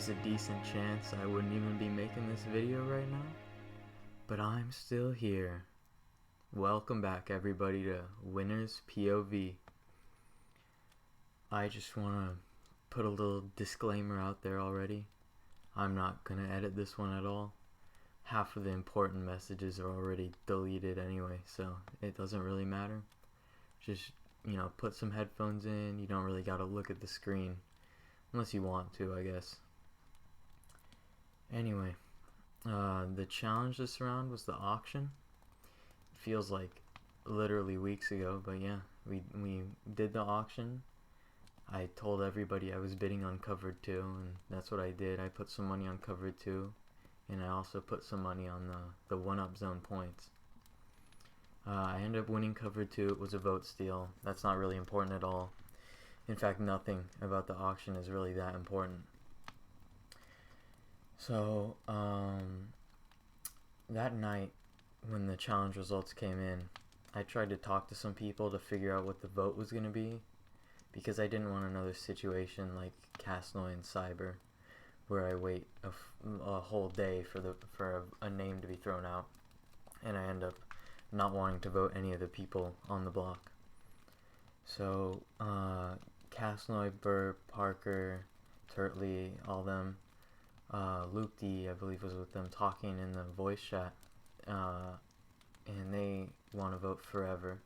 was a decent chance I wouldn't even be making this video right now, but I'm still here. Welcome back everybody to Winner's POV. I just want to put a little disclaimer out there already. I'm not going to edit this one at all. Half of the important messages are already deleted anyway, so it doesn't really matter. Just, put some headphones in. You don't really got to look at the screen. Unless you want to, I guess. Anyway, the challenge this round was the auction. It feels like literally weeks ago, but yeah, we did the auction. I told everybody I was bidding on cover 2, and that's what I did. I put some money on cover 2, and I also put some money on the 1-up zone points. I ended up winning cover 2. It was a vote steal. That's not really important at all. In fact, nothing about the auction is really that important. So, that night when the challenge results came in, I tried to talk to some people to figure out what the vote was going to be, because I didn't want another situation like Castnoy and Cyber, where I wait a whole day for a name to be thrown out, and I end up not wanting to vote any of the people on the block. So, Castnoy, Burp, Parker, Turtley, all them. Luke D, I believe, was with them talking in the voice chat, and they want to vote forever.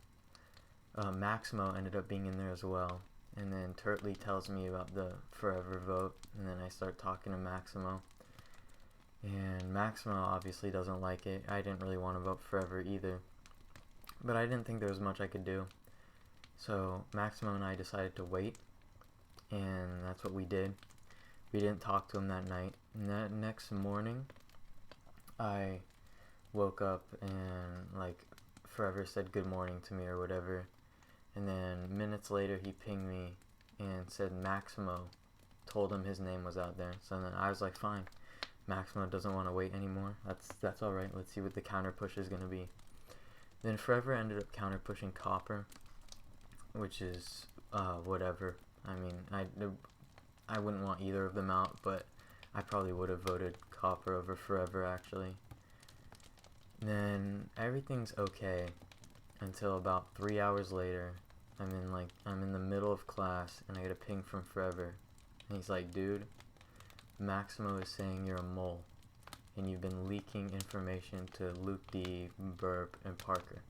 Maximo ended up being in there as well, and then Turtley tells me about the forever vote, and then I start talking to Maximo, and Maximo obviously doesn't like it. I didn't really want to vote forever either, but I didn't think there was much I could do. So Maximo and I decided to wait, and that's what we did. We didn't talk to him that night. And that next morning, I woke up and Forever said good morning to me or whatever. And then minutes later, he pinged me and said Maximo told him his name was out there. So then I was like, fine. Maximo doesn't want to wait anymore. That's all right. Let's see what the counter push is gonna be. Then Forever ended up counter pushing Copper, which is whatever. I mean, I wouldn't want either of them out, but I probably would have voted Copper over Forever actually. Then everything's okay until about 3 hours later. I'm in the middle of class and I get a ping from Forever, and he's like, dude, Maximo is saying you're a mole and you've been leaking information to Luke D, Burp, and Parker.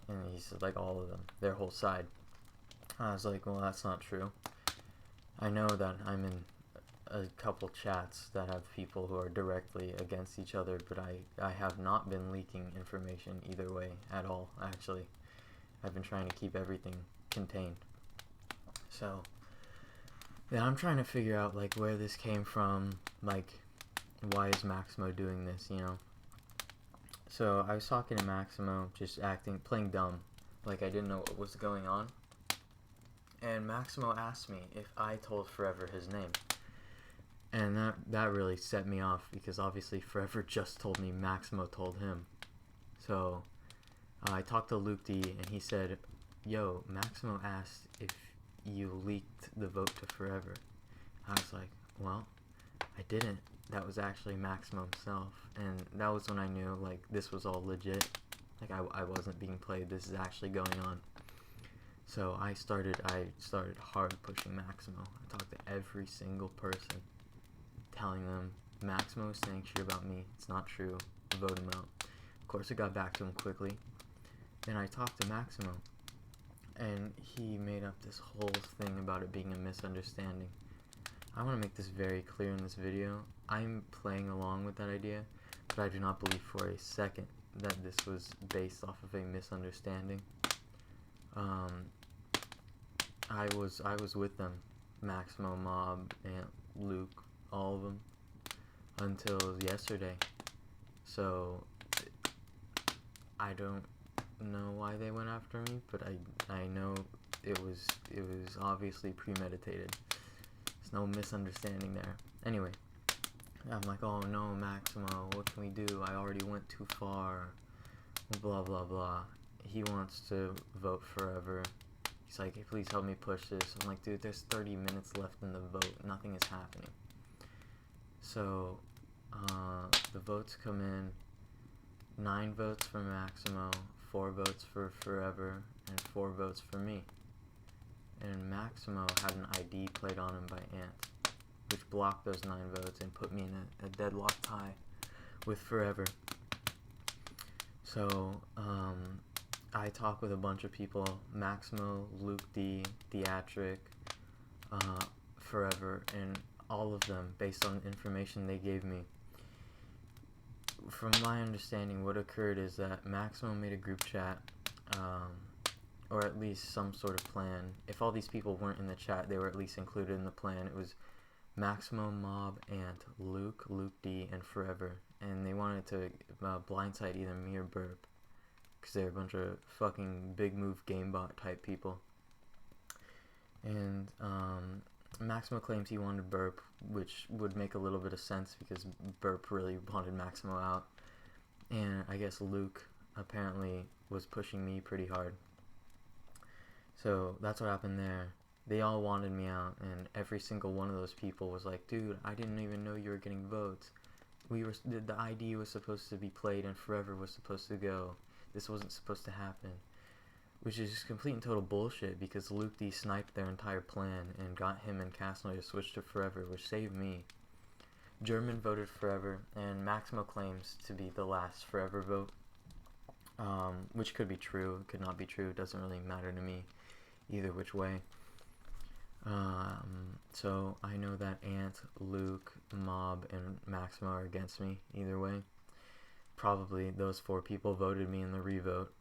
And he said, like, all of them, their whole side. I was like, well, that's not true. I know that I'm in a couple chats that have people who are directly against each other, but I have not been leaking information either way at all, actually. I've been trying to keep everything contained. So, yeah, I'm trying to figure out, where this came from, why is Maximo doing this, So, I was talking to Maximo, just playing dumb, like I didn't know what was going on. And Maximo asked me if I told Forever his name. And that really set me off, because obviously Forever just told me Maximo told him. So I talked to Luke D, and he said, yo, Maximo asked if you leaked the vote to Forever. I was like, well, I didn't. That was actually Maximo himself. And that was when I knew, this was all legit. I wasn't being played. This is actually going on. So I started hard pushing Maximo. I talked to every single person, telling them Maximo is saying shit about me. It's not true. Vote him out. Of course, it got back to him quickly. Then I talked to Maximo, and he made up this whole thing about it being a misunderstanding. I want to make this very clear in this video. I'm playing along with that idea, but I do not believe for a second that this was based off of a misunderstanding. I was with them, Maximo, Mob, and Luke, all of them, until yesterday. So I don't know why they went after me, but I know it was obviously premeditated. There's no misunderstanding there. Anyway, I'm like, oh no, Maximo, what can we do? I already went too far. Blah blah blah. He wants to vote Forever. He's like, hey, please help me push this. I'm like, dude, there's 30 minutes left in the vote. Nothing is happening. So, the votes come in, 9 votes for Maximo, 4 votes for Forever, and 4 votes for me. And Maximo had an ID played on him by Ant, which blocked those 9 votes and put me in a deadlock tie with Forever. So, I talked with a bunch of people, Maximo, Luke D, Theatric, Forever, and all of them, based on the information they gave me. From my understanding, what occurred is that Maximo made a group chat, or at least some sort of plan. If all these people weren't in the chat, they were at least included in the plan. It was Maximo, Mob, Ant, Luke D, and Forever. And they wanted to blindside either me or Burp, because they're a bunch of fucking big move gamebot type people. And Maximo claims he wanted Burp, which would make a little bit of sense because Burp really wanted Maximo out. And I guess Luke apparently was pushing me pretty hard. So that's what happened there. They all wanted me out, and every single one of those people was like, dude, I didn't even know you were getting votes. The ID was supposed to be played and Forever was supposed to go. This wasn't supposed to happen. Which is just complete and total bullshit, because Luke D sniped their entire plan and got him and Castanoy to switch to Forever, which saved me. German voted Forever, and Maximo claims to be the last Forever vote, which could be true, could not be true, doesn't really matter to me either which way. So I know that Ant, Luke, Mob, and Maximo are against me either way. Probably those 4 people voted me in the revote.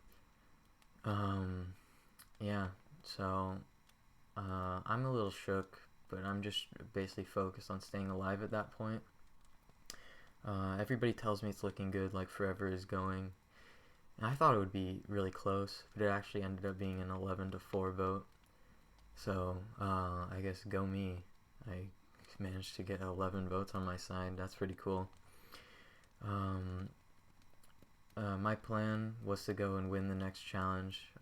Yeah, so I'm a little shook, but I'm just basically focused on staying alive at that point. Everybody tells me it's looking good, like Forever is going, and I thought it would be really close, but it actually ended up being an 11-4 vote. So I guess go me. I managed to get 11 votes on my side. That's pretty cool. My plan was to go and win the next challenge.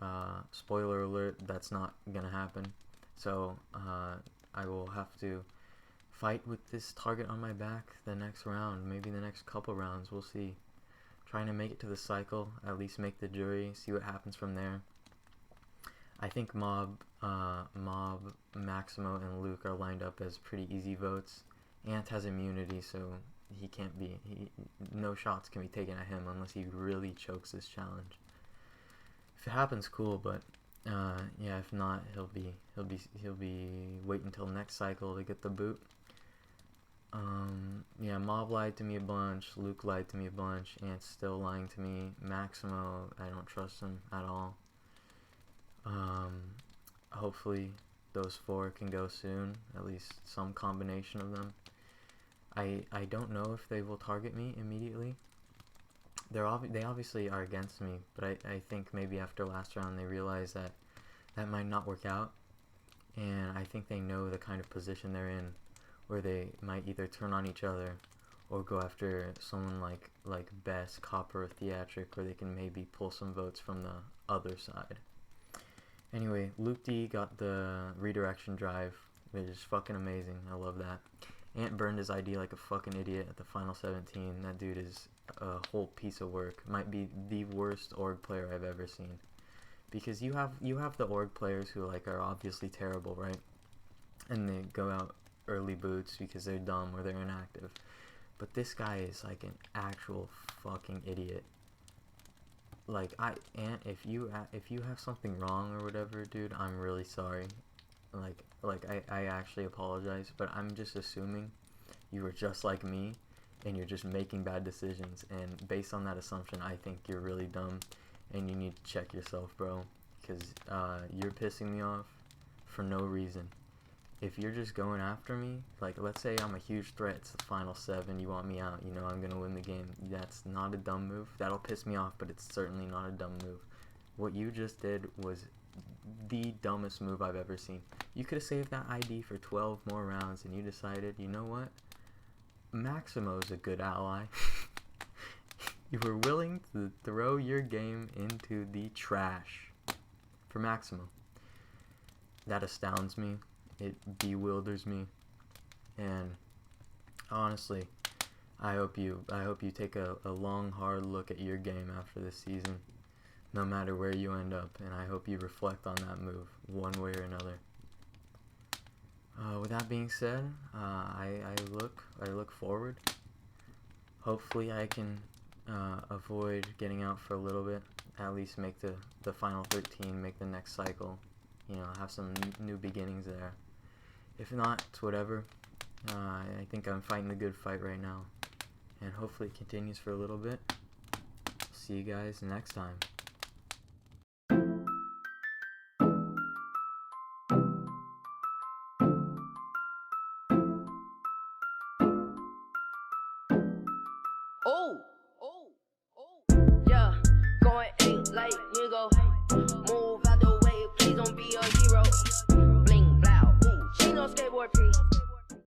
Spoiler alert, that's not gonna happen. So I will have to fight with this target on my back the next round, maybe the next couple rounds, we'll see. Trying to make it to the cycle, at least make the jury, see what happens from there. I think Mob, Maximo, and Luke are lined up as pretty easy votes. Ant has immunity, so he can't be, no shots can be taken at him unless he really chokes this challenge. If it happens, cool, but yeah, if not, he'll be waiting until next cycle to get the boot. Yeah, Mob lied to me a bunch, Luke lied to me a bunch, Ant's still lying to me, Maximo, I don't trust him at all. Hopefully those 4 can go soon, at least some combination of them. I don't know if they will target me immediately. They obviously are against me, but I think maybe after last round they realize that might not work out, and I think they know the kind of position they're in, where they might either turn on each other or go after someone like Bess, Copper, or Theatric, where they can maybe pull some votes from the other side. Anyway, Luke D got the redirection drive, which is fucking amazing. I love that. Ant burned his ID like a fucking idiot at the final 17. That dude is a whole piece of work. Might be the worst org player I've ever seen. Because you have the org players who are obviously terrible, right? And they go out early boots because they're dumb or they're inactive. But this guy is like an actual fucking idiot. Ant, if you have something wrong or whatever, dude, I'm really sorry. I actually apologize, but I'm just assuming you were just like me and you're just making bad decisions, and based on that assumption, I think you're really dumb and you need to check yourself, bro, because you're pissing me off for no reason. If you're just going after me, let's say I'm a huge threat to the final 7, you want me out, you know I'm gonna win the game, that's not a dumb move. That'll piss me off, but it's certainly not a dumb move. What you just did was the dumbest move I've ever seen. You could have saved that ID for 12 more rounds, and you decided, you know what? Maximo's a good ally. You were willing to throw your game into the trash for Maximo. That astounds me. It bewilders me. And honestly, I hope you take a long, hard look at your game after this season, no matter where you end up, and I hope you reflect on that move one way or another. With that being said, I look forward. Hopefully I can avoid getting out for a little bit, at least make the final 13, make the next cycle, you know, have some new beginnings there. If not, it's whatever. I think I'm fighting the good fight right now, and hopefully it continues for a little bit. See you guys next time. Yeah, going 8 like nigga. Move out the way, please don't be a hero. Bling, blow, ooh, she no skateboard P.